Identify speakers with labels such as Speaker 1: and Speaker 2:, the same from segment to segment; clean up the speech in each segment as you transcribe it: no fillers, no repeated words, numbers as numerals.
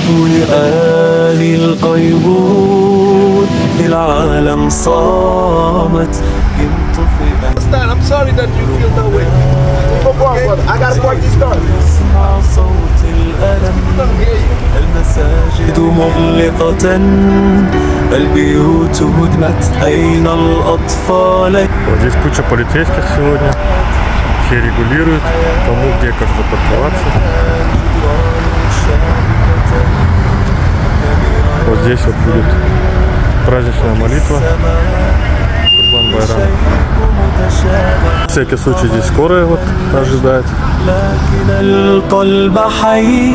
Speaker 1: ولآل القيبول العالم صامت ينطفئ.
Speaker 2: I'm sorry that you feel that way. I gotta park these cars.
Speaker 1: اسمع صوت الألم. المساجد مغلقة، البيوت هدمت، أين الأطفال؟
Speaker 3: Вот здесь куча полицейских сегодня. Все регулируют, кому где как запарковаться. Вот здесь вот будет праздничная молитва. Курбан-байрам. На всякий случай здесь скорая вот ожидает.
Speaker 1: لكن القلب حي،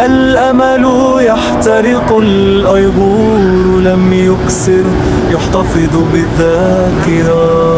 Speaker 1: الأمل يحترق، الأيغور لم يكسر، يحتفظ بالذاكرة.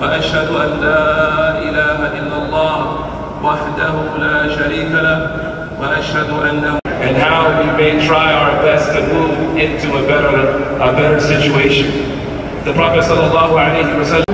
Speaker 4: وأشهد أن لا إله إلا الله وحده لا شريك له وأشهد أن and how we may try our best to move into a better situation. The Prophet sallallahu alaihi wasallam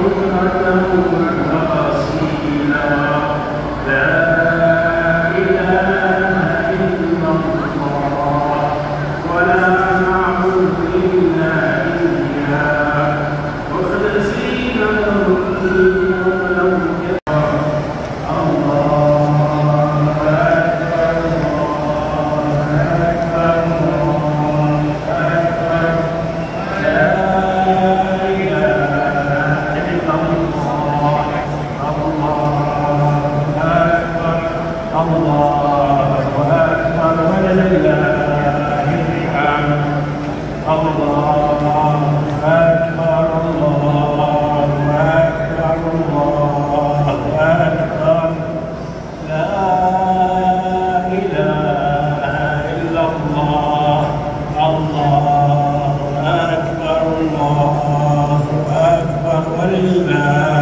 Speaker 5: الله أكبر ولله